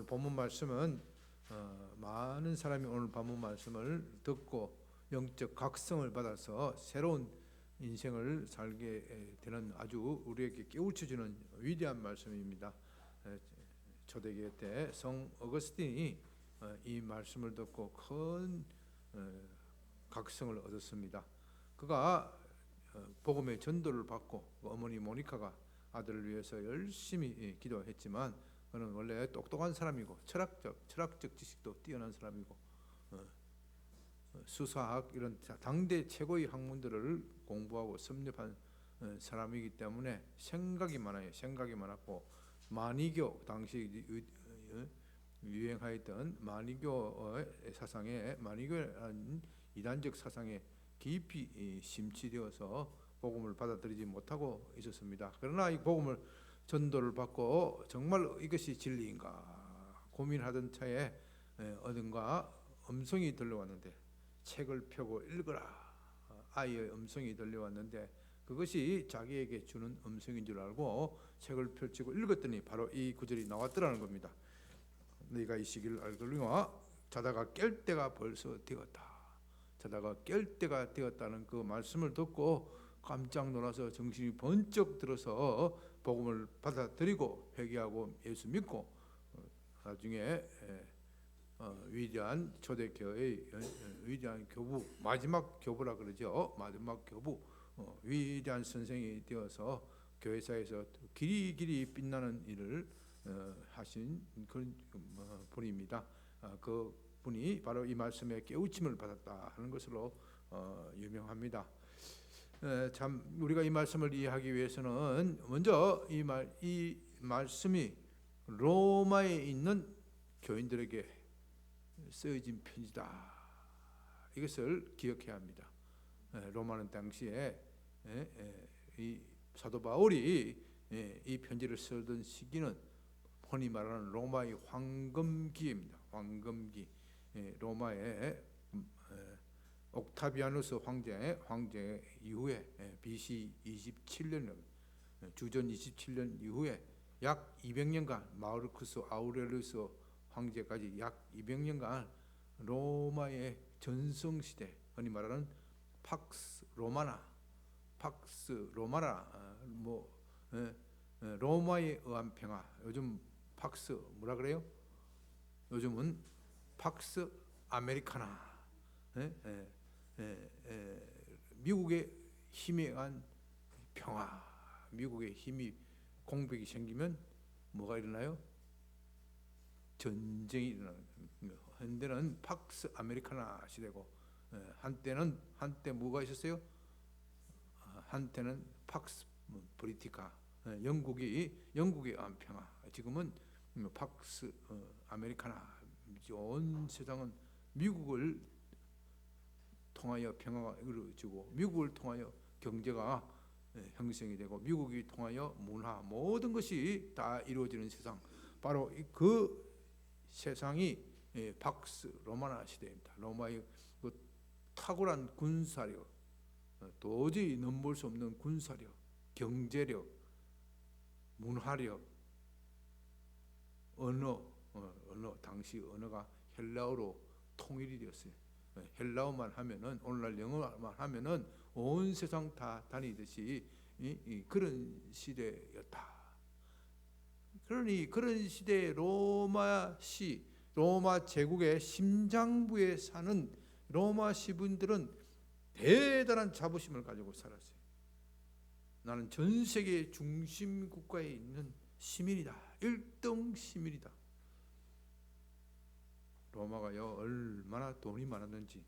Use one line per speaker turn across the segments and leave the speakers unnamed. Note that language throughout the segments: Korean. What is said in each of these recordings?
오늘 본문 말씀은 많은 사람이 오늘 본문 말씀을 듣고 영적 각성을 받아서 새로운 인생을 살게 되는 아주 우리에게 깨우쳐주는 위대한 말씀입니다. 초대교회 때 성 어거스틴이 이 말씀을 듣고 큰 각성을 얻었습니다. 그가 복음의 전도를 받고 어머니 모니카가 아들을 위해서 열심히 기도했지만 그는 원래 똑똑한 사람이고 철학적 지식도 뛰어난 사람이고 수사학 이런 당대 최고의 학문들을 공부하고 섭렵한 사람이기 때문에 생각이 많았고 마니교 당시 유행하였던 마니교 사상에 마니교라는 이단적 사상에 깊이 심취되어서 복음을 받아들이지 못하고 있었습니다. 그러나 이 복음을 전도를 받고 정말 이것이 진리인가 고민하던 차에 어딘가 음성이 들려왔는데 책을 펴고 읽어라. 아이의 음성이 들려왔는데 그것이 자기에게 주는 음성인 줄 알고 책을 펼치고 읽었더니 바로 이 구절이 나왔더라는 겁니다. 네가 이 시기를 알거니와 자다가 깰 때가 벌써 되었다. 자다가 깰 때가 되었다는 그 말씀을 듣고 깜짝 놀라서 정신이 번쩍 들어서 복음을 받아들이고 회개하고 예수 믿고 나중에 위대한 초대교회의 위대한 교부, 마지막 교부라 그러죠. 마지막 교부, 위대한 선생이 되어서 교회사에서 길이 빛나는 일을 하신 그런 분입니다. 그 분이 바로 이 말씀에 깨우침을 받았다 하는 것으로 유명합니다. 참 우리가 이 말씀을 이해하기 위해서는 먼저 이 말씀이 로마에 있는 교인들에게 쓰여진 편지다. 이것을 기억해야 합니다. 로마는 당시에 이 사도 바울이 이 편지를 쓰던 시기는 흔히 말하는 로마의 황금기입니다. 황금기. 로마의 옥타비아누스 황제 이후에 BC 27년 주전 27년 이후에 약 200년간 마르쿠스 아우렐리우스 황제까지 약 200년간 로마의 전성시대 흔히 말하는 팍스 로마나 로마에 의한 평화. 요즘 팍스 뭐라 그래요? 요즘은 팍스 아메리카나. 미국의 힘에 의한 평화. 미국의 힘이 공백이 생기면 뭐가 일어나요? 전쟁이 일어나는 거예요. 현대는 팍스 아메리카나 시대고 한때 뭐가 있었어요? 한때는 팍스 브리티카 영국에 의한 평화. 지금은 팍스 아메리카나. 온 세상은 미국을 통하여 평화가 이루어지고 미국을 통하여 경제가 형성이 되고 미국이 통하여 문화 모든 것이 다 이루어지는 세상. 바로 그 세상이 팍스 로마나 시대입니다. 로마의 그 탁월한 군사력, 도저히 넘볼 수 없는 군사력, 경제력, 문화력, 언어 당시 언어가 헬라어로 통일이 되었어요. 헬라어만 하면은 오늘날 영어만 하면은 온 세상 다 다니듯이 그런 시대였다. 그러니 그런 시대에 로마 제국의 심장부에 사는 로마 시분들은 대단한 자부심을 가지고 살았어요. 나는 전 세계 중심 국가에 있는 시민이다. 1등 시민이다. 로마가요 얼마나 돈이 많았는지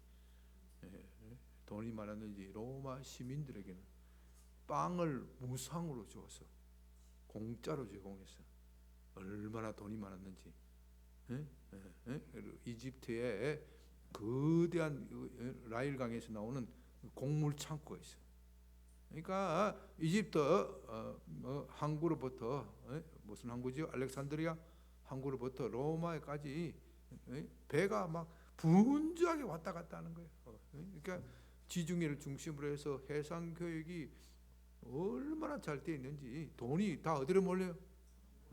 로마 시민들에게는 빵을 무상으로 주어서 공짜로 제공했어. 얼마나 돈이 많았는지. 이집트의 거대한 라일강에서 나오는 곡물 창고가 있어. 그러니까 이집트 항구로부터 무슨 항구죠? 알렉산드리아 항구로부터 로마에까지 배가 막 분주하게 왔다 갔다 하는 거예요. 그러니까 지중해를 중심으로 해서 해상 교역이 얼마나 잘 돼 있는지 돈이 다 어디로 몰려요?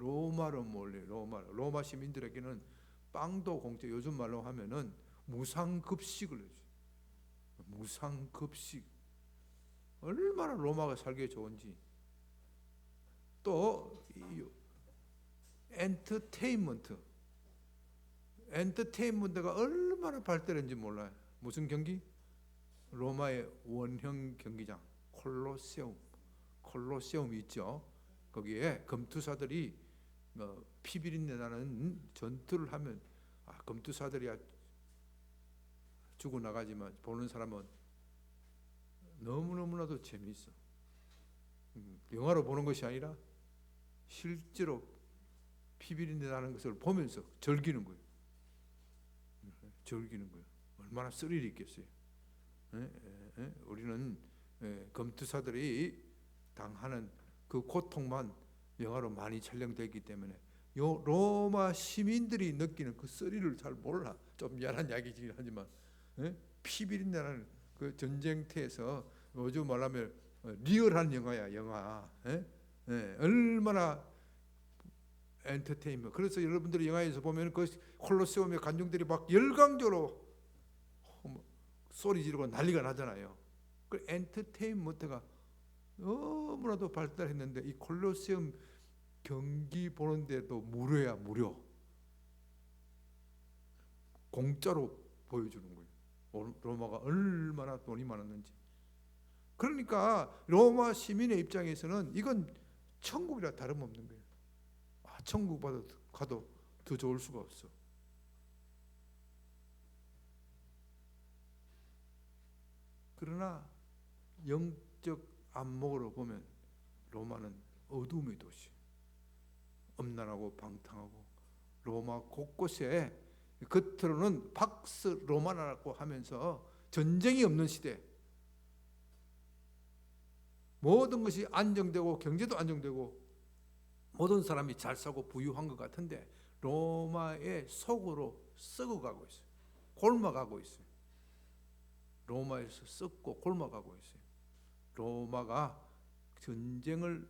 로마로 몰래 로마 시민들에게는 빵도 공짜, 요즘 말로 하면은 무상급식을 해줘. 무상급식. 얼마나 로마가 살기 좋은지. 또 엔터테인먼트가 얼마나 발달했는지 몰라요. 무슨 경기? 로마의 원형 경기장 콜로세움이 있죠. 거기에 검투사들이 피비린내 나는 전투를 하면 검투사들이야 죽어나가지만 보는 사람은 너무너무나도 재미있어. 영화로 보는 것이 아니라 실제로 피비린내 나는 것을 보면서 즐기는 거예요. 얼마나 스릴이 있겠어요. 우리는 검투사들이 당하는 그 고통만 영화로 많이 촬영되기 때문에 로마 시민들이 느끼는 그 스릴을 잘 몰라. 좀 미안한 이야기이긴 하지만 피비린내라는 그 전쟁터에서 요즘 말하면 리얼한 영화야. 얼마나 엔터테인먼트. 그래서 여러분들이 영화에서 보면 그 콜로세움의 관중들이 막 열광적으로 소리 지르고 난리가 나잖아요. 그 엔터테인먼트가 너무나도 발달했는데 이 콜로세움 경기 보는데도 무료야. 공짜로 보여주는 거예요. 로마가 얼마나 돈이 많았는지. 그러니까 로마 시민의 입장에서는 이건 천국이라 다름없는 거예요. 천국 가도 더 좋을 수가 없어. 그러나 영적 안목으로 보면 로마는 어둠의 도시, 엄난하고 방탕하고 로마 곳곳에 겉으로는 팍스 로마나라고 하면서 전쟁이 없는 시대, 모든 것이 안정되고 경제도 안정되고 모든 사람이 잘 살고 부유한 것 같은데 로마의 속으로 썩어가고 있어요. 곪아가고 있어요. 로마에서 썩고 곪아가고 있어요. 로마가 전쟁을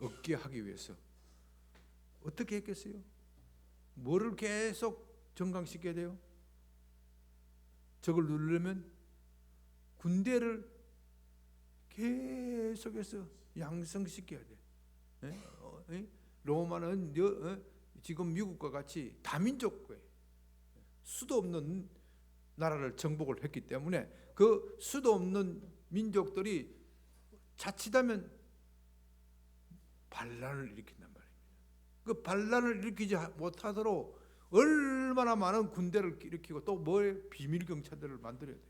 없게 하기 위해서 어떻게 했겠어요? 뭐를 계속 정강시켜야 돼요? 적을 누르려면 군대를 계속해서 양성시켜야 돼. 로마는 지금 미국과 같이 다민족국이에요. 수도 없는 나라를 정복을 했기 때문에 그 수도 없는 민족들이 자칫하면 반란을 일으킨단 말입니다. 그 반란을 일으키지 못하도록 얼마나 많은 군대를 일으키고 또 뭐에 비밀 경찰들을 만들어야 돼.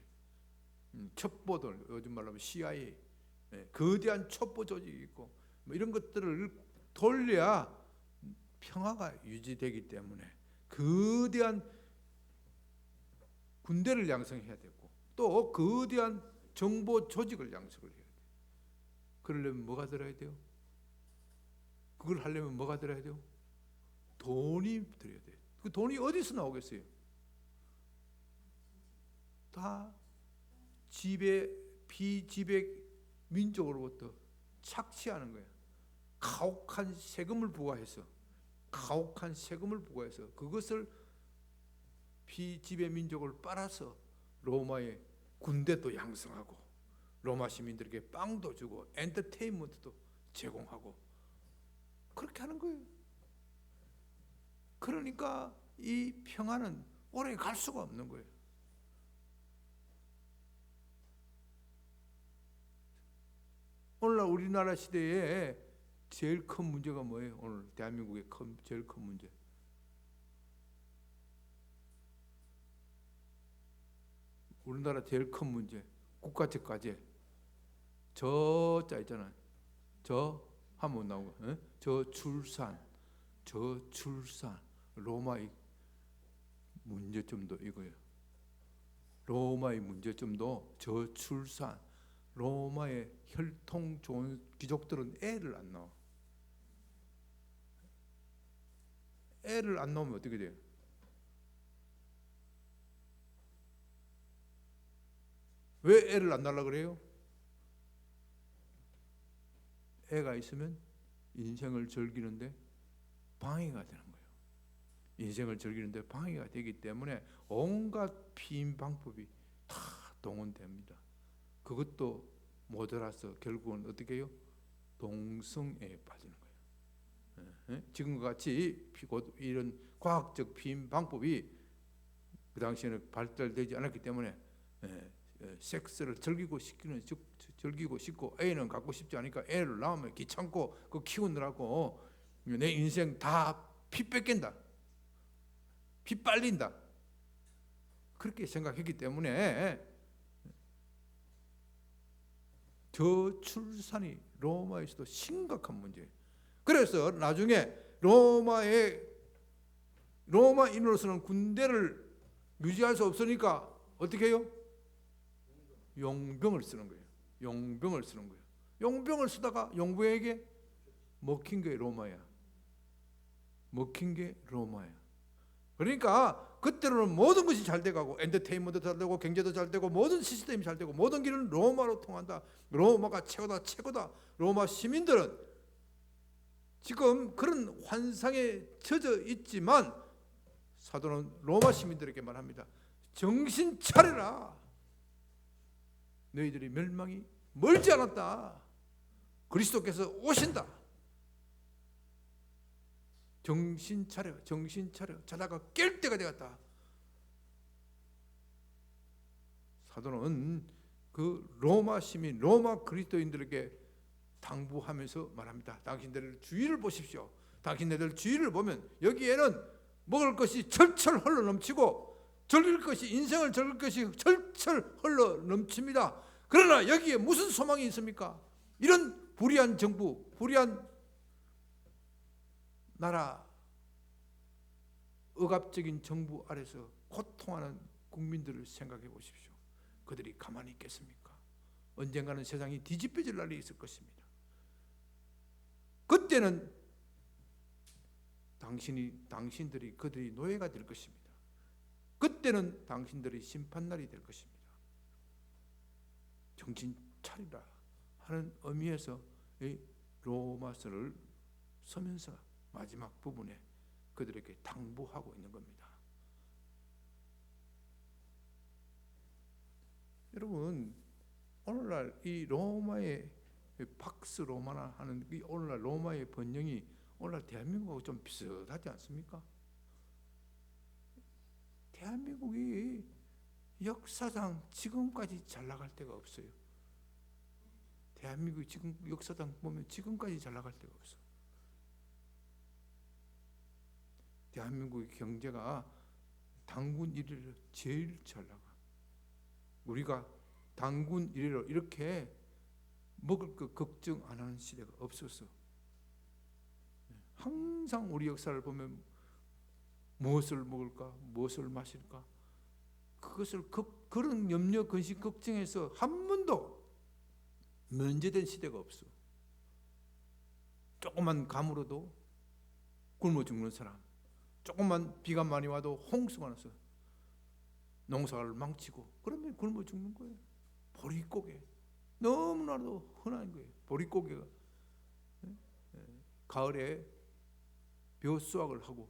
첩보들, 요즘 말로 하면 CIA, 거대한 첩보 조직이 있고 뭐 이런 것들을 돌려야 평화가 유지되기 때문에 거대한 군대를 양성해야 되고 또 거대한 정보 조직을 양성을 해야 돼요. 그러려면 뭐가 들어야 돼요? 그걸 하려면 뭐가 들어야 돼요? 돈이 들어야 돼요. 그 돈이 어디서 나오겠어요? 다 비지배 민족으로부터 착취하는 거예요. 가혹한 세금을 부과해서 그것을 비지배 민족을 빨아서 로마의 군대도 양성하고 로마 시민들에게 빵도 주고 엔터테인먼트도 제공하고 그렇게 하는 거예요. 그러니까 이 평화는 오래 갈 수가 없는 거예요. 오늘날 우리나라 시대에 제일 큰 문제가 뭐예요? 오늘 대한민국의 제일 큰 문제. 우리나라 제일 큰 문제, 국가적 과제. 저자 있잖아요. 저 하면 나오고, 저출산. 로마의 문제점도 이거예요. 로마의 문제점도 저출산. 로마의 혈통 좋은 귀족들은 애를 안 낳아. 애를 안 낳으면 어떻게 돼요? 왜 애를 안 낳으려고 그래요? 애가 있으면 인생을 즐기는데 방해가 되는 거예요. 인생을 즐기는데 방해가 되기 때문에 온갖 피임 방법이 다 동원됩니다. 그것도 모자라서 결국은 어떻게 해요? 동성애에 빠지는 거예요. 지금과 같이 이런 과학적 피임 방법이 그 당시에는 발달되지 않았기 때문에 섹스를 즐기고 싶고 애는 갖고 싶지 않으니까 애를 낳으면 귀찮고 그 키우느라고 내 인생 다 피 뺏긴다, 피 빨린다, 그렇게 생각했기 때문에 저출산이 로마에서도 심각한 문제예요. 그래서 나중에 로마인으로서는 군대를 유지할 수 없으니까 어떻게 해요? 용병을 쓰는 거예요. 용병을 쓰다가 용병에게 먹힌 게 로마야. 그러니까 그때로는 모든 것이 잘 돼가고 엔터테인먼트도 잘 되고 경제도 잘 되고 모든 시스템이 잘 되고 모든 길은 로마로 통한다. 로마가 최고다. 로마 시민들은 지금 그런 환상에 젖어 있지만 사도는 로마 시민들에게 말합니다. 정신 차려라. 너희들이 멸망이 멀지 않았다. 그리스도께서 오신다. 정신 차려. 자다가 깰 때가 되었다. 사도는 그 로마 시민, 로마 그리스도인들에게 당부하면서 말합니다. 당신들 주위를 보십시오. 당신네들 주위를 보면 여기에는 먹을 것이 철철 흘러 넘치고 인생을 즐길 것이 철철 흘러 넘칩니다. 그러나 여기에 무슨 소망이 있습니까? 이런 불의한 정부, 불의한 나라, 억압적인 정부 아래서 고통하는 국민들을 생각해 보십시오. 그들이 가만히 있겠습니까? 언젠가는 세상이 뒤집혀질 날이 있을 것입니다. 그때는 당신들이 그들이 노예가 될 것입니다. 그때는 당신들이 심판날이 될 것입니다. 정신 차리라 하는 의미에서 이 로마서를 서면서 마지막 부분에 그들에게 당부하고 있는 겁니다. 여러분, 오늘날 이 로마의 팍스 로마나 하는 이 오늘날 로마의 번영이 오늘날 대한민국하고 좀 비슷하지 않습니까? 대한민국이 역사상 지금까지 잘 나갈 데가 없어요. 대한민국이 지금 역사상 보면 지금까지 잘 나갈 데가 없어. 대한민국의 경제가 당군 1위로 제일 잘 나가. 우리가 당군 1위로 이렇게 먹을 거 걱정 안 하는 시대가 없었어. 항상 우리 역사를 보면 무엇을 먹을까, 무엇을 마실까, 그것을 그런 염려, 근심, 걱정해서 한 번도 면제된 시대가 없어. 조그만 감으로도 굶어 죽는 사람, 조금만 비가 많이 와도 홍수가 나서 농사를 망치고 그러면 굶어 죽는 거예요. 보릿고개, 너무나도 흔한 거예요. 보릿고개가 가을에 벼 수확을 하고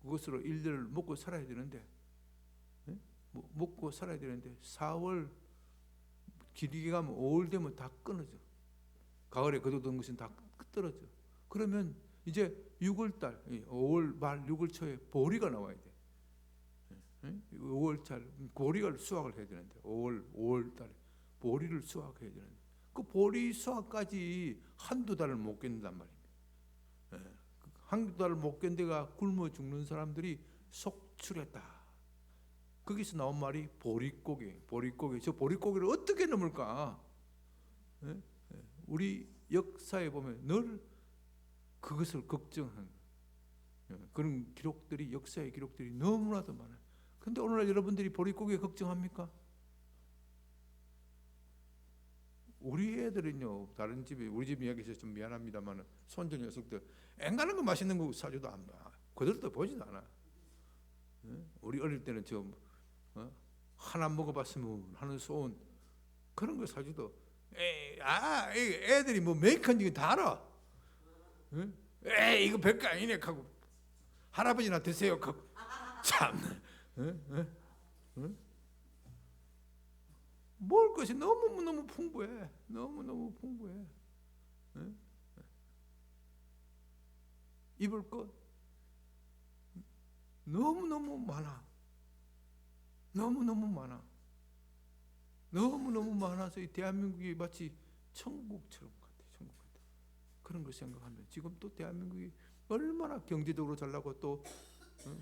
그것으로 일들을 먹고 살아야 되는데 4월 길게 가면 5월 되면 다 끊어져. 가을에 거두던 것은 다 떨어져. 그러면 이제 6월달, 5월 말 6월 초에 보리가 나와야 돼. 5월달 보리를 수확을 해야 되는데 5월달에 보리를 수확해야 되는데 그 보리 수확까지 한두 달을 못 견딘단 말입니다. 한두 달을 못 견디가 굶어 죽는 사람들이 속출했다. 거기서 나온 말이 보릿고개. 저 보릿고개를 어떻게 넘을까? 우리 역사에 보면 늘 그것을 걱정하는 그런 기록들이, 역사의 기록들이 너무나도 많아요. 근데 오늘날 여러분들이 보릿고개 걱정합니까? 우리 애들은요, 다른 집에, 우리 집 이야기해서 좀 미안합니다만 손주 녀석들 앵간한 거 맛있는 거 사줘도 안 봐. 그들도 보지도 않아. 우리 어릴 때는 좀 하나 먹어봤으면 하는 소원 그런 거 사줘도 애들이 뭐 메이커인지 다 알아. 응? 이거 별거 아니네 하고 할아버지나 드세요 하고 참. 응? 응? 응? 먹을 것이 너무 풍부해. 너무 풍부해. 응? 입을 것 너무 많아. 너무 많아. 너무 많아서 이 대한민국이 마치 천국처럼 같아. 천국 같아. 그런 걸 생각하면 지금 또 대한민국이 얼마나 경제적으로 잘나고 또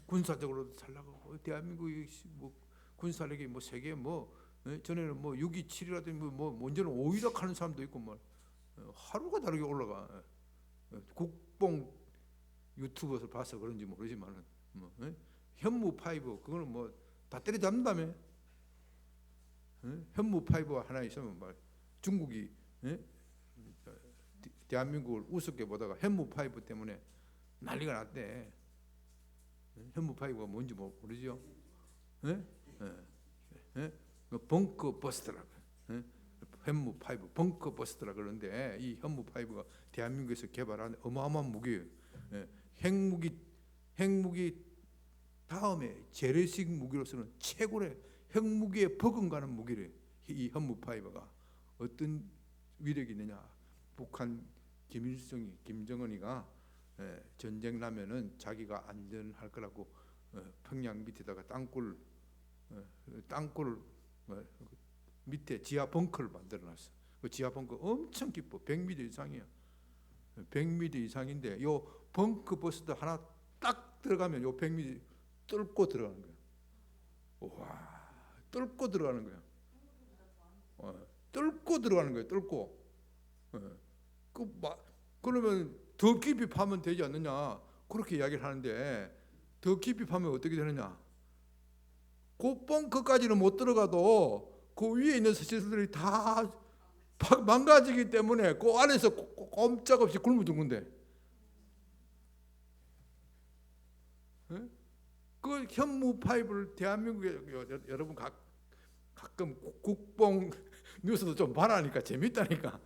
군사적으로도 잘나가고 대한민국이 뭐 군사력이 뭐 세계 뭐 전에는 뭐 6.27이라든지 뭐 먼저는 5.16 하는 사람도 있고 뭐 하루가 다르게 올라가. 국뽕 유튜브에서 봐서 그런지 모르지만은 뭐 현무 파이브 그거는 뭐 다 때려잡는다며. 현무 파이브가 하나 있으면 말 중국이 대한민국을 우습게 보다가 현무 파이브 때문에 난리가 났대. 현무 파이브가 뭔지 모르죠? 벙커 버스트라고. 현무 파이브 벙커 버스트라 그러는데 이 현무 파이브가 대한민국에서 개발한 어마어마한 무기예요. 핵무기 다음에 재래식 무기로서는 최고의 핵무기에 버금가는 무기래. 이 현무 파이브가 어떤 위력이 있느냐? 북한 김일성이 김정은이가 전쟁 나면은 자기가 안전할 거라고 평양 밑에다가 땅굴 밑에 지하 벙커를 만들어놨어. 그 지하 벙커 엄청 깊어. 100m 이상이야. 100m 이상인데 요 벙커 버스트 하나 딱 들어가면 요 100m 뚫고 들어가는 거야. 와, 뚫고 들어가는 거야. 뚫고 들어가는 거야. 뚫고. 그러면 더 깊이 파면 되지 않느냐? 그렇게 이야기를 하는데 더 깊이 파면 어떻게 되느냐? 그 벙커까지는 못 들어가도 그 위에 있는 시설들이 다 망가지기 때문에 그 안에서 꼼짝없이 굶어 죽는데. 그 현무 파이브를 대한민국에 여러분 가끔 국뽕 뉴스도 좀 봐라니까 재밌다니까.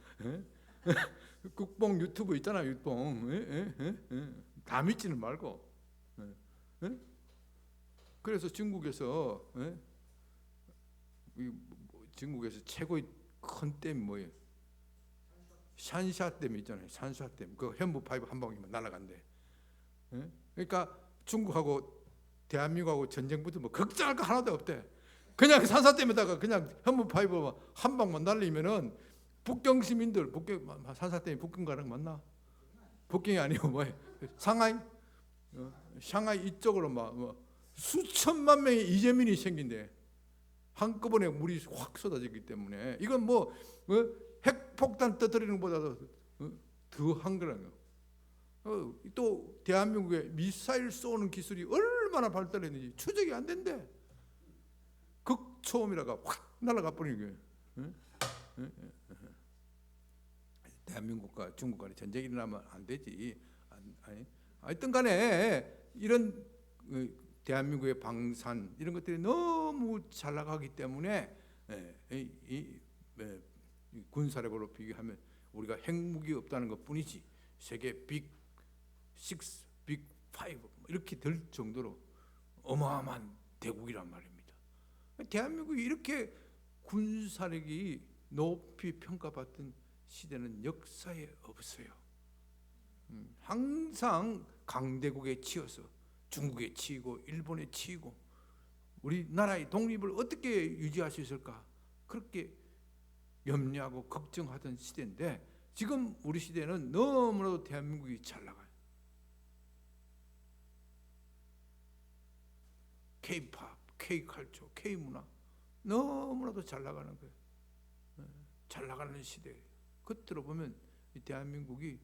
국뽕 유튜브 있잖아. 국뽕 다 믿지는 말고. 그래서 중국에서 최고의 큰 댐이 뭐예요? 샨샤 댐 있잖아요. 샨샤 댐. 그 현무 파이브 한 방이면 날아간대. 그러니까 중국하고 대한민국하고 전쟁부터 뭐 걱정할 거 하나도 없대. 그냥 산사댐에다가 그냥 현무 파이브 한 방만 날리면은 북경 시민들 산사댐이 북경 가는 거 맞나? 북경이 아니고 뭐예요? 상하이? 샹하이 이쪽으로 막 수천만 명의 이재민이 생긴대. 한꺼번에 물이 확 쏟아지기 때문에 이건 뭐 핵폭탄 터뜨리는 것보다도 더한 거라는 거. 또 대한민국의 미사일 쏘는 기술이 얼마나 발달했는지 추적이 안 된대. 극초음이라가 확 날아가 버리는 거예요. 대한민국과 중국 간에 전쟁이 일어나면 안 되지. 하여튼 간에 이런 대한민국의 방산 이런 것들이 너무 잘 나가기 때문에 이 군사력으로 비교하면 우리가 핵무기 없다는 것뿐이지 세계 빅 6, 빅 5 이렇게 될 정도로 어마어마한 대국이란 말입니다. 대한민국이 이렇게 군사력이 높이 평가받던 시대는 역사에 없어요. 항상 강대국에 치여서 중국에 치이고 일본에 치이고 우리나라의 독립을 어떻게 유지할 수 있을까 그렇게 염려하고 걱정하던 시대인데 지금 우리 시대는 너무나도 대한민국이 잘 나가요. K-팝, K-칼처, K-문화 너무나도 잘 나가는 거예요. 잘 나가는 시대예요. 겉으로 보면 이 대한민국이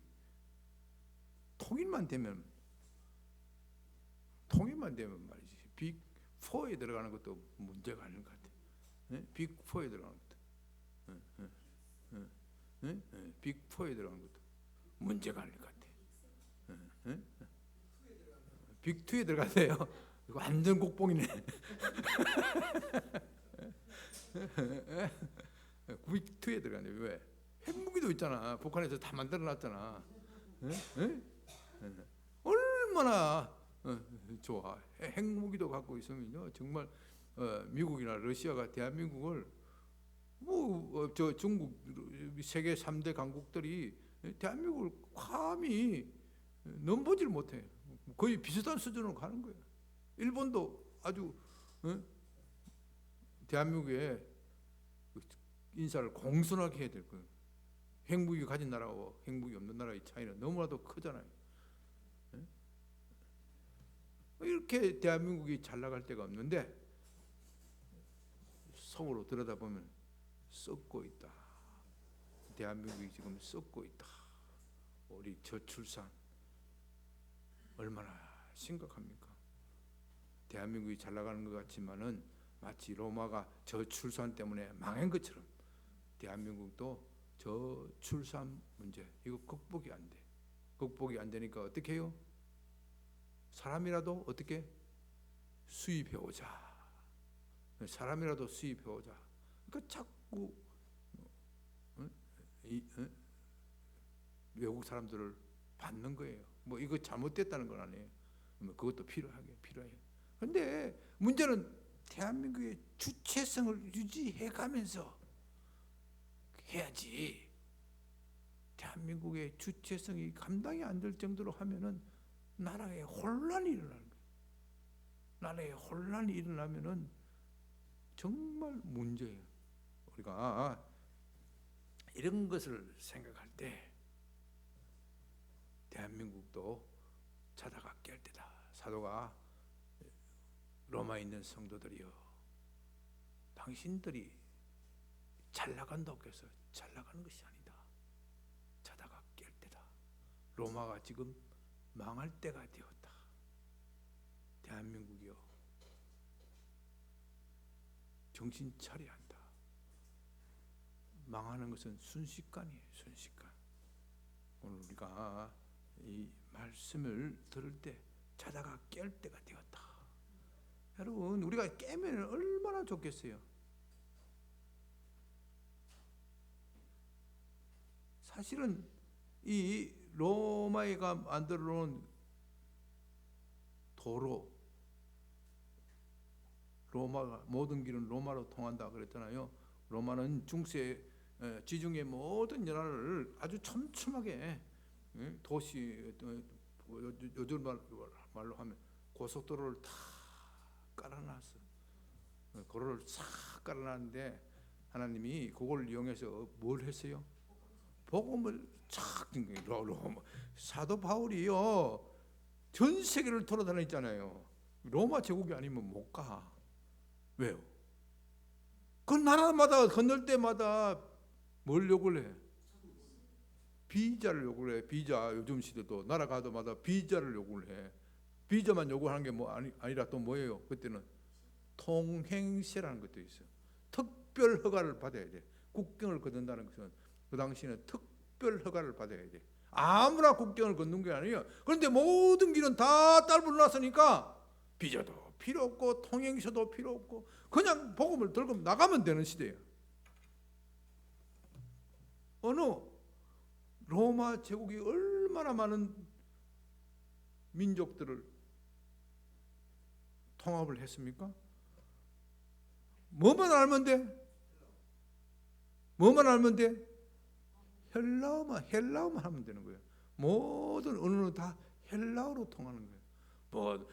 통일만 되면 말이지 빅 4에 들어가는 것도 문제가 아닌 것 같아. 빅 4에 들어가는 것도 빅 4에 들어가는 것도 문제가 아닐 것 같아. 빅 2에 들어가세요. 완전 국뽕이네. 빅 2에 들어가네. 왜? 핵무기도 있잖아. 북한에서 다 만들어놨잖아. 에? 에? 얼마나 좋아. 핵무기도 갖고 있으면요 정말 미국이나 러시아가 대한민국을 저 중국 세계 3대 강국들이 대한민국을 감히 넘보지를 못해. 거의 비슷한 수준으로 가는 거예요. 일본도 아주 대한민국에 인사를 공손하게 해야 될 거예요. 핵무기 가진 나라와 핵무기 없는 나라의 차이는 너무나도 크잖아요. 이렇게 대한민국이 잘 나갈 데가 없는데 속으로 들여다보면 썩고 있다. 대한민국이 지금 썩고 있다. 우리 저출산 얼마나 심각합니까? 대한민국이 잘 나가는 것 같지만은 마치 로마가 저출산 때문에 망한 것처럼 대한민국도 저출산 문제 이거 극복이 안 돼. 극복이 안 되니까 어떻게 해요? 사람이라도 어떻게 수입해 오자. 사람이라도 수입해 오자. 그러니까 자꾸 외국 사람들을 받는 거예요. 뭐 이거 잘못됐다는 건 아니에요. 그것도 필요해. 그런데 문제는 대한민국의 주체성을 유지해가면서 해야지. 대한민국의 주체성이 감당이 안 될 정도로 하면은 나라에 혼란이 일어나는 거예요. 나라에 혼란이 일어나면은 정말 문제예요. 우리가 이런 것을 생각할 때 대한민국도 자다가 깰 때다. 사도가 로마에 있는 성도들이여, 당신들이 잘 나간다고 해서 잘 나가는 것이 아니다. 자다가 깰 때다. 로마가 지금 망할 때가 되었다. 대한민국이여, 정신 차려야 한다. 망하는 것은 순식간이에요. 순식간. 오늘 우리가 이 말씀을 들을 때 자다가 깰 때가 되었다. 여러분, 우리가 깨면 얼마나 좋겠어요. 사실은 이 로마가 만들어 놓은 도로, 로마가 모든 길은 로마로 통한다 그랬잖아요. 로마는 중세 지중해 모든 연안을 아주 촘촘하게 도시, 요즘 말로 하면 고속도로를 다 깔아놨어. 도로를 싹 깔아놨는데 하나님이 그걸 이용해서 뭘 했어요? 복음을 착 사도 바울이요 전 세계를 돌아다녔잖아요. 로마 제국이 아니면 못 가. 왜요? 그 나라마다 건널 때마다 뭘 요구를 해? 비자를 요구를 해. 비자. 요즘 시대도 나라 가도마다 비자를 요구를 해. 비자만 요구하는 게 뭐 아니라 또 뭐예요? 그때는 통행세라는 것도 있어요. 특별 허가를 받아야 돼. 국경을 건넌다는 것은 그 당시에는 특별 허가를 받아야 돼. 아무나 국경을 건넌 게 아니에요. 그런데 모든 길은 다 딸불났으니까 비자도 필요 없고 통행서도 필요 없고 그냥 복음을 들고 나가면 되는 시대예요. 어느 로마 제국이 얼마나 많은 민족들을 통합을 했습니까? 뭐만 알면 돼? 뭐만 알면 돼? 헬라어만 하면 되는 거예요. 모든 언어는 다 헬라어로 통하는 거예요.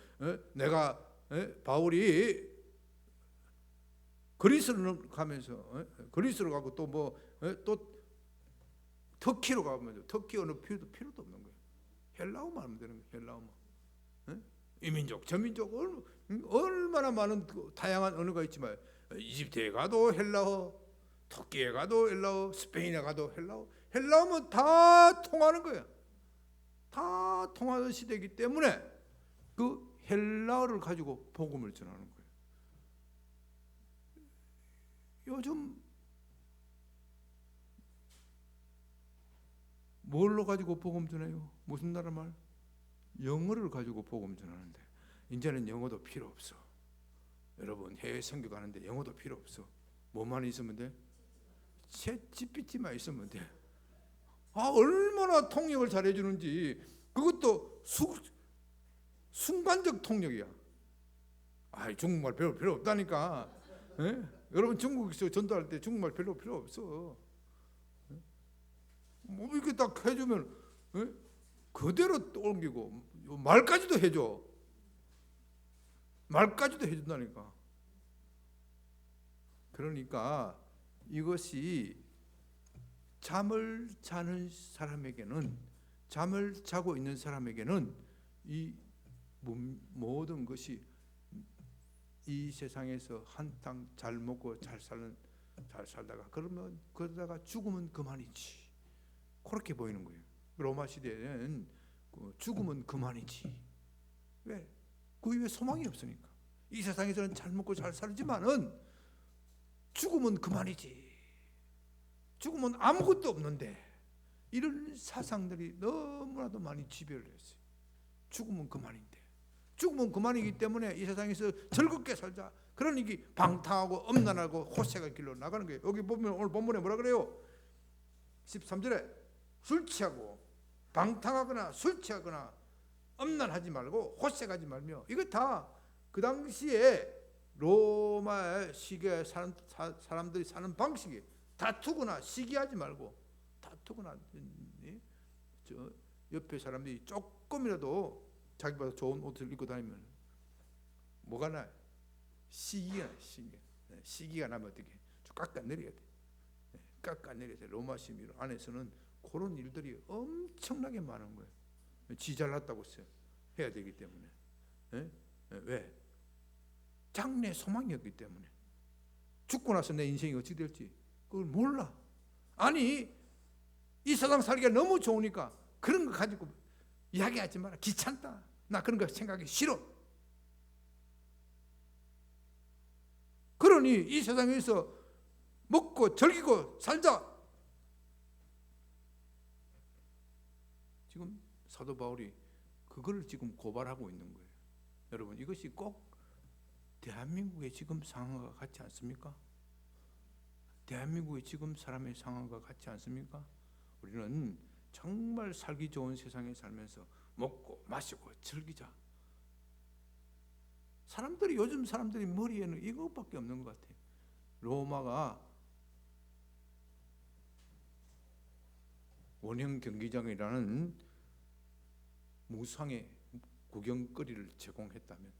내가 바울이 그리스로 가면서 그리스로 가고 또 터키로 가면서 터키 언어 필요도 없는 거예요. 헬라어만 하면 되는 거예요. 헬라어만. 이 민족, 저 민족 얼마나 많은 다양한 언어가 있지만 이집트에 가도 헬라어, 터키에 가도 헬라어, 스페인에 가도 헬라어. 헬라어면 다 통하는 거예요. 다 통하는 시대이기 때문에 그 헬라어를 가지고 복음을 전하는 거예요. 요즘 뭘로 가지고 복음 전해요? 무슨 나라 말? 영어를 가지고 복음 전하는데 이제는 영어도 필요 없어. 여러분 해외 선교 가는데 영어도 필요 없어. 뭐만 있으면 돼? 챗GPT만 있으면 돼. 얼마나 통역을 잘해주는지. 그것도 순간적 통역이야. 중국말 필요 없다니까. 예? 여러분 중국에서 전도할 때 중국말 필요 없어. 뭐 이렇게 딱 해주면 그대로 또 옮기고 말까지도 해줘. 말까지도 해준다니까. 그러니까 이것이 잠을 자는 사람에게는, 잠을 자고 있는 사람에게는 이 모든 것이 이 세상에서 한탕 잘 먹고 잘 살다가 그러다가 죽으면 그만이지, 그렇게 보이는 거예요. 로마 시대에는 죽으면 그만이지. 왜? 그 이후에 소망이 없으니까. 이 세상에서는 잘 먹고 잘 살지만은 죽으면 그만이지. 죽으면 아무것도 없는데, 이런 사상들이 너무나도 많이 지배를 했어요. 죽으면 그만인데, 죽으면 그만이기 때문에 이 세상에서 즐겁게 살자. 그러니 방탕하고 엄난하고 호색의 길로 나가는 거예요. 여기 보면 오늘 본문에 뭐라 그래요? 13절에 술 취하고 방탕하거나 술 취하거나 엄난하지 말고 호색하지 말며. 이거 다 그 당시에 로마 시기에 사람들이 사는 방식이, 다투거나 시기하지 말고, 다투거나 저 옆에 사람들이 조금이라도 자기보다 좋은 옷을 입고 다니면 뭐가 나요? 시기가 나면 어떻게 깎아내려야 돼. 깎아내려야 돼. 로마 시민 안에서는 그런 일들이 엄청나게 많은 거예요. 지 잘났다고 해야 되기 때문에. 왜? 장래 소망이 없기 때문에. 죽고 나서 내 인생이 어떻게 될지 그걸 몰라. 아니, 이 세상 살기가 너무 좋으니까 그런 거 가지고 이야기하지 마라. 귀찮다. 나 그런 거 생각하기 싫어. 그러니 이 세상에서 먹고 즐기고 살자. 지금 사도 바울이 그걸 지금 고발하고 있는 거예요. 여러분, 이것이 꼭 대한민국의 지금 상황과 같지 않습니까? 대한민국의 지금 사람의 상황과 같지 않습니까? 우리는 정말 살기 좋은 세상에 살면서 먹고 마시고 즐기자. 요즘 사람들이 머리에는 이것밖에 없는 것 같아요. 로마가 원형 경기장이라는 무상의 구경거리를 제공했다면,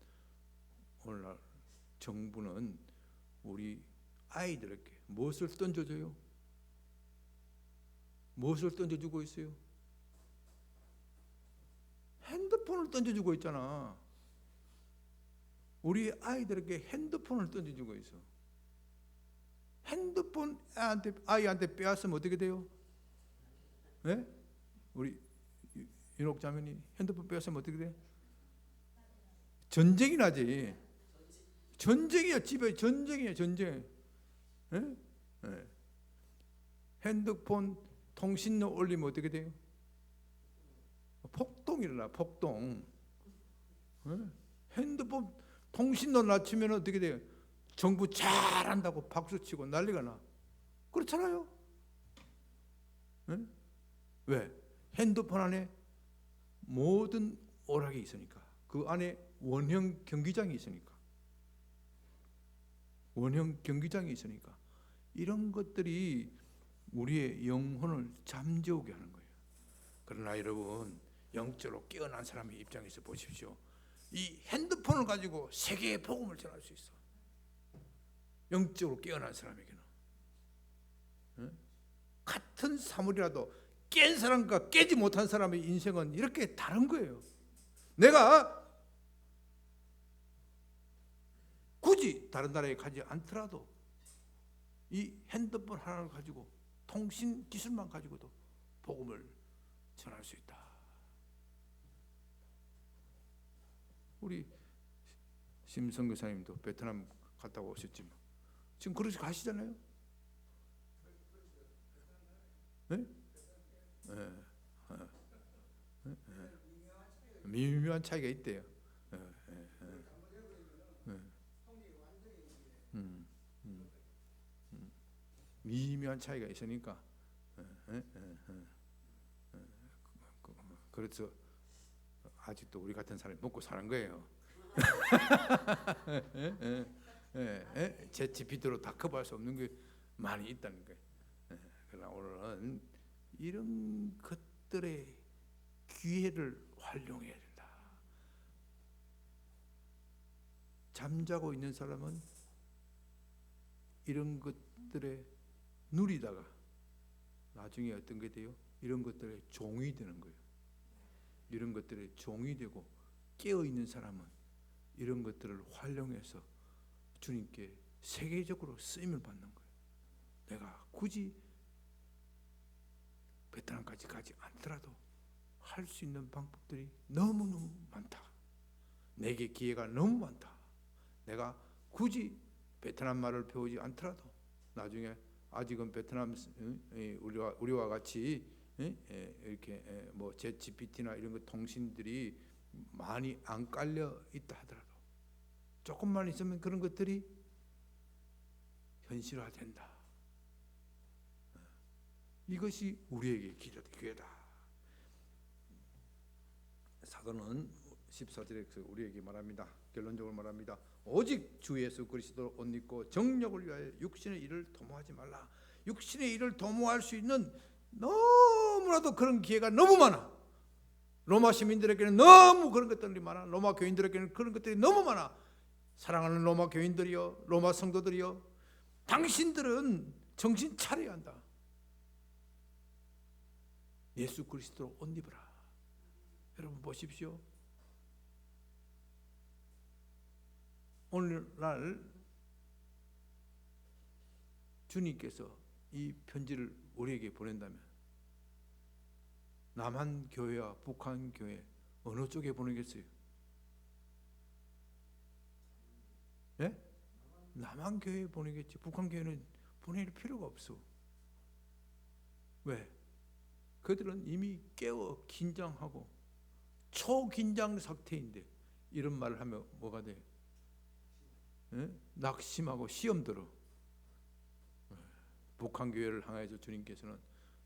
오늘날 정부는 우리 아이들에게 무엇을 던져줘요? 무엇을 던져주고 있어요? 핸드폰을 던져주고 있잖아. 우리 아이들에게 핸드폰을 던져주고 있어. 핸드폰 아이한테 빼앗으면 어떻게 돼요? 네? 우리 윤옥 자매님 핸드폰 빼앗으면 어떻게 돼? 전쟁이 나지. 전쟁이야. 집에 전쟁이야. 전쟁. 네? 네. 핸드폰 통신료 올리면 어떻게 돼요? 폭동 일어나. 폭동. 네? 핸드폰 통신료 낮추면 어떻게 돼요? 정부 잘한다고 박수치고 난리가 나. 그렇잖아요. 네? 왜? 핸드폰 안에 모든 오락이 있으니까. 그 안에 원형 경기장이 있으니까. 원형 경기장이 있으니까. 이런 것들이 우리의 영혼을 잠재우게 하는 거예요. 그러나 여러분, 영적으로 깨어난 사람의 입장에서 보십시오. 이 핸드폰을 가지고 세계의 복음을 전할 수 있어. 영적으로 깨어난 사람에게는. 같은 사물이라도 깬 사람과 깨지 못한 사람의 인생은 이렇게 다른 거예요. 내가 굳이 다른 나라에 가지 않더라도 이 핸드폰 하나를 가지고, 통신 기술만 가지고도 복음을 전할 수 있다. 우리 심성 교사님도 베트남 갔다 오셨지만 지금 그러시 가시잖아요. 네? 네. 미묘한 차이가 있대요. 미묘한 차이가 있으니까. 그래서 아직도 우리 같은 사람이 먹고 사는 거예요. 제 GPT로 다 커버할 수 없는 게 많이 있다는 거예요. 그러나 오늘은 이런 것들의 기회를 활용해야 된다. 잠자고 있는 사람은 이런 것들에 누리다가 나중에 어떤 게 돼요? 이런 것들의 종이 되는 거예요. 이런 것들의 종이 되고, 깨어있는 사람은 이런 것들을 활용해서 주님께 세계적으로 쓰임을 받는 거예요. 내가 굳이 베트남까지 가지 않더라도 할 수 있는 방법들이 너무너무 많다. 내게 기회가 너무 많다. 내가 굳이 베트남 말을 배우지 않더라도 나중에, 아직은 베트남 우리와 같이 이렇게 뭐 챗GPT나 이런 거 통신들이 많이 안 깔려 있다 하더라도 조금만 있으면 그런 것들이 현실화된다. 이것이 우리에게 기회다. 사도는 14절에서 우리에게 말합니다. 결론적으로 말합니다. 오직 주 예수 그리스도를 옷 입고 정력을 위하여 육신의 일을 도모하지 말라. 육신의 일을 도모할 수 있는 너무나도 그런 기회가 너무 많아. 로마 시민들에게는 너무 그런 것들이 많아. 로마 교인들에게는 그런 것들이 너무 많아. 사랑하는 로마 교인들이여, 로마 성도들이여, 당신들은 정신 차려야 한다. 예수 그리스도로 옷 입으라. 여러분 보십시오. 오늘날 주님께서 이 편지를 우리에게 보낸다면 남한 교회와 북한 교회 어느 쪽에 보내겠어요? 네? 남한 교회에 보내겠지. 북한 교회는 보낼 필요가 없어. 왜? 그들은 이미 깨어 긴장하고 초긴장 상태인데 이런 말을 하면 뭐가 돼? 낙심하고 시험 들어. 북한 교회를 향해서 주님께서는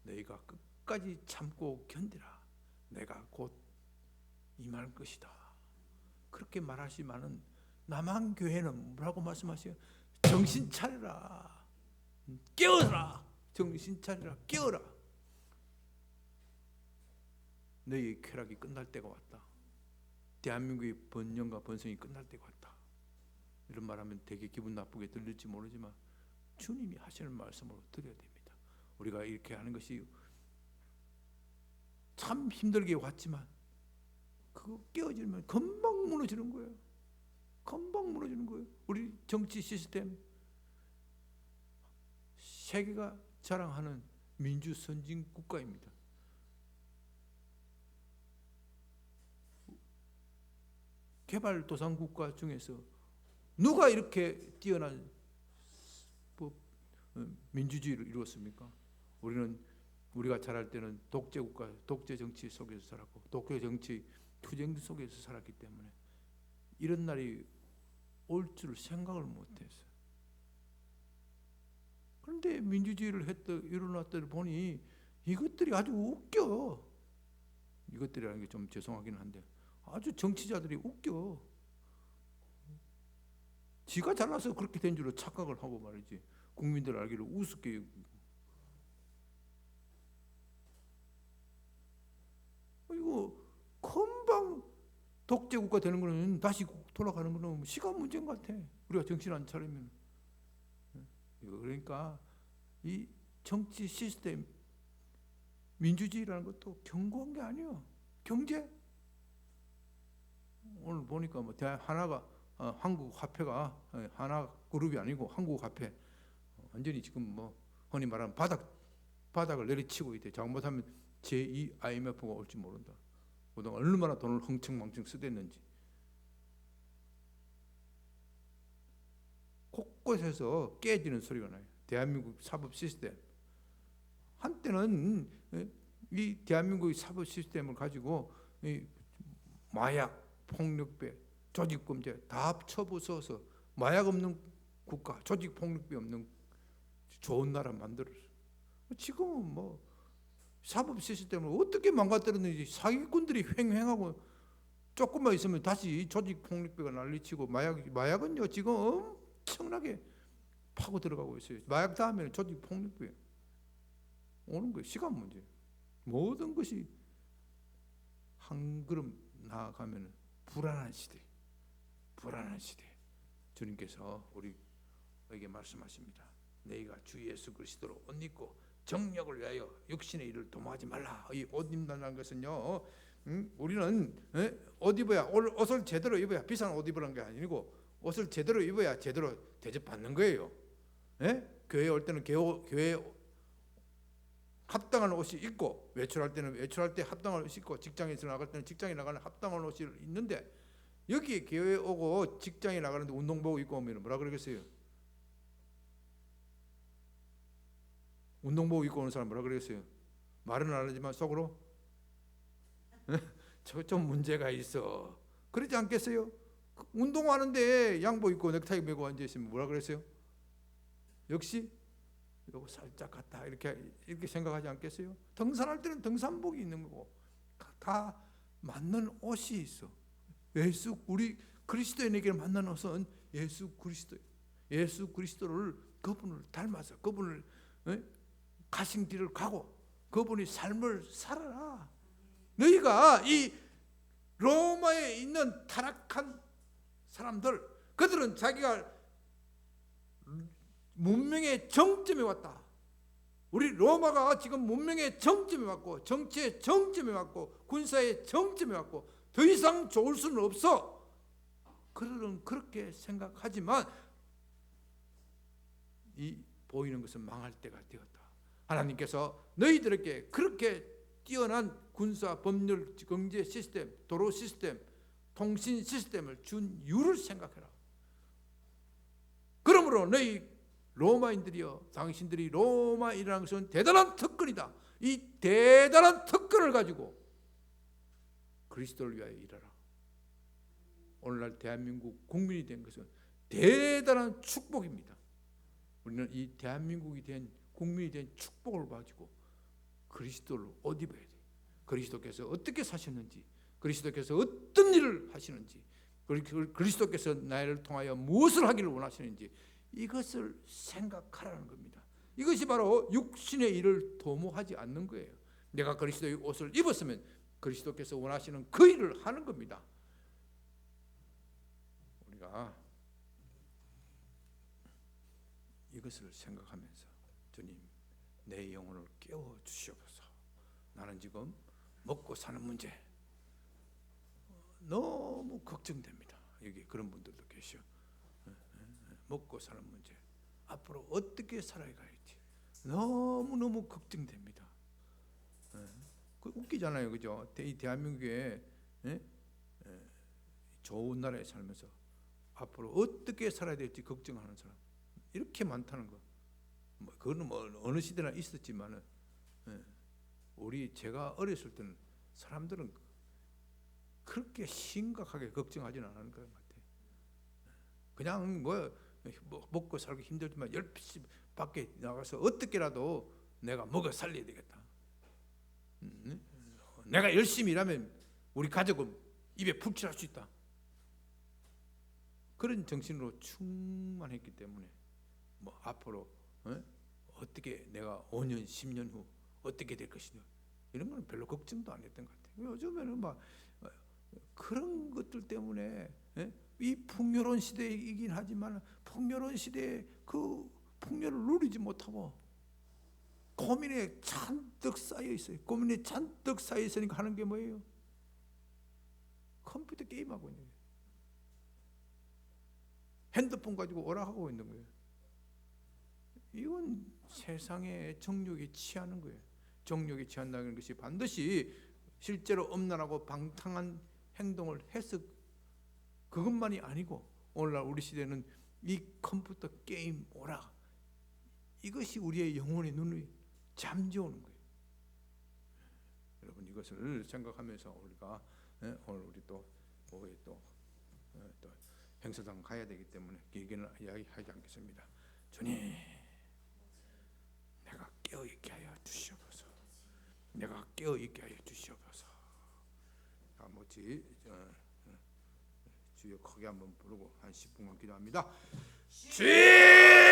너희가 끝까지 참고 견디라. 내가 곧 임할 것이다. 그렇게 말하시면은 남한 교회는 뭐라고 말씀하세요? 정신 차려라. 깨어라. 정신 차려라. 깨어라. 너희의 쾌락이 끝날 때가 왔다. 대한민국의 번영과 번성이 끝날 때가 왔다. 이런 말하면 되게 기분 나쁘게 들릴지 모르지만 주님이 하시는 말씀으로 드려야 됩니다. 우리가 이렇게 하는 것이 참 힘들게 왔지만 그거 깨어지면 금방 무너지는 거예요. 금방 무너지는 거예요. 우리 정치 시스템, 세계가 자랑하는 민주 선진 국가입니다. 개발도상국가 중에서 누가 이렇게 뛰어난 민주주의를 이루었습니까? 우리가 자랄 때는 독재국가, 독재 정치 속에서 살았고 독재 정치 투쟁 속에서 살았기 때문에 이런 날이 올 줄 생각을 못했어요. 그런데 민주주의를 일어났더니 보니 이것들이 아주 웃겨. 이것들이라는 게 좀 죄송하긴 한데 아주 정치자들이 웃겨. 지가 잘나서 그렇게 된 줄로 착각을 하고 말이지. 국민들 알기를 우습게. 이거 금방 독재국가 되는 거는 다시 돌아가는 거는 시간 문제인 것 같아. 우리가 정신 안 차리면. 이거 그러니까 이 정치 시스템 민주주의라는 것도 견고한 게 아니에요. 경제. 오늘 보니까 뭐 하나가 한국 화폐가 하나 그룹이 아니고 한국 화폐 완전히 지금 뭐 흔히 말하면 바닥을 내리치고 있대. 잘못하면 제2 IMF가 올지 모른다. 그동안 얼마나 돈을 흥청망청 쓰댔는지. 곳곳에서 깨지는 소리가 나요. 대한민국 사법 시스템. 한때는 이 대한민국의 사법 시스템을 가지고 마약, 폭력배, 조직범죄 다 합쳐부숴서 마약 없는 국가, 조직폭력배 없는 좋은 나라 만들었어. 지금은 뭐 사법 시스템을 어떻게 망가뜨렸는지 사기꾼들이 횡행하고 조금만 있으면 다시 조직 폭력배가 난리치고 마약은요 지금 엄청나게 파고 들어가고 있어요. 마약 다음에는 조직 폭력배 오는 거예요. 시간 문제. 모든 것이 한 걸음 나아가면 불안한 시대. 주님께서 우리에게 말씀하십니다. 너희가 주 예수 그리스도로 옷 입고 정력을 위하여 육신의 일을 도모하지 말라. 이 옷 입는다는 것은요, 우리는 옷 입어야 옷을 제대로 입어야 비싼 옷 입으라는 게 아니고 옷을 제대로 입어야 제대로 대접받는 거예요. 교회에 올 때는 교회에 합당한 옷이 있고, 외출할 때는 외출할 때 합당한 옷이 있고, 직장에서 나갈 때는 직장에 나가는 합당한 옷이 있는데, 여기 교회에 오고 직장에 나가는데 운동복 입고 오면 뭐라 그러겠어요? 운동복 입고 오는 사람 뭐라 그러겠어요? 말은 안 하지만 속으로 저 좀 문제가 있어. 그러지 않겠어요? 운동하는데 양복 입고 넥타이 메고 앉아 있으면 뭐라 그랬어요? 역시 요거 살짝 같다 이렇게 생각하지 않겠어요? 등산할 때는 등산복이 있는 거고 다 맞는 옷이 있어. 우리 그리스도인에게 맞는 옷은 예수 그리스도를 그분을 닮아서 그분을 가신 길을 가고 그분의 삶을 살아라. 너희가 이 로마에 있는 타락한 사람들, 그들은 자기가 문명의 정점에 왔다. 우리 로마가 지금 문명의 정점에 왔고 정치의 정점에 왔고 군사의 정점에 왔고 더 이상 좋을 수는 없어. 그들은 그렇게 생각하지만 이 보이는 것은 망할 때가 되었다. 하나님께서 너희들에게 그렇게 뛰어난 군사, 법률, 경제 시스템, 도로 시스템, 통신 시스템을 준 이유를 생각해라. 그러므로 너희 로마인들이여, 당신들이 로마인이라는 것은 대단한 특권이다. 이 대단한 특권을 가지고 그리스도를 위하여 일하라. 오늘날 대한민국 국민이 된 것은 대단한 축복입니다. 우리는 이 대한민국이 된 국민이 된 축복을 가지고 그리스도를 옷 입어야 돼. 그리스도께서 어떻게 사셨는지, 그리스도께서 어떤 일을 하시는지, 그리스도께서 나를 통하여 무엇을 하기를 원하시는지 이것을 생각하라는 겁니다. 이것이 바로 육신의 일을 도모하지 않는 거예요. 내가 그리스도의 옷을 입었으면 그리스도께서 원하시는 그 일을 하는 겁니다. 우리가 이것을 생각하면서 주님, 내 영혼을 깨워 주시옵소서. 나는 지금 먹고 사는 문제 너무 걱정됩니다. 여기 그런 분들도 계셔. 먹고 사는 문제, 앞으로 어떻게 살아가야지 너무너무 걱정됩니다. 웃기잖아요, 그죠? 이 대한민국에 좋은 나라에 살면서 앞으로 어떻게 살아야 될지 걱정하는 사람 이렇게 많다는 거. 그거는 어느 시대나 있었지만은 제가 어렸을 때는 사람들은 그렇게 심각하게 걱정하지는 않은 것 같아요. 그냥 먹고 살기 힘들지만 10시 밖에 나가서 어떻게라도 내가 먹어 살려야 되겠다. 내가 열심히 일하면 우리 가족은 입에 풀칠할 수 있다. 그런 정신으로 충만했기 때문에 앞으로 어떻게 내가 5년, 10년 후 어떻게 될 것이냐 이런 건 별로 걱정도 안 했던 것 같아요. 요즘에는 그런 것들 때문에 이 풍요로운 시대이긴 하지만 풍요로운 시대에 그 풍요를 누리지 못하고 고민에 잔뜩 쌓여 있어요. 고민에 잔뜩 쌓여 있으니까 하는 게 뭐예요? 컴퓨터 게임하고 있는 거예요. 핸드폰 가지고 오락하고 있는 거예요. 이건 세상의 정욕에 취하는 거예요. 정욕에 취한다는 것이 반드시 실제로 엄란하고 방탕한 행동을 해서 그것만이 아니고 오늘날 우리 시대는 이 컴퓨터 게임 오락 이것이 우리의 영혼의 눈을 잠재우는 거예요. 여러분 이것을 생각하면서 우리가 오늘 우리 또 오후에 또 행사장 가야 되기 때문에 길게는 이야기하지 않겠습니다. 주님, 내가 깨어있게 하여 주시옵소서. 내가 깨어 있게 하여 주시옵소서. 아버지 주여 크게 한번 부르고 한 10분간 기도합니다. 주여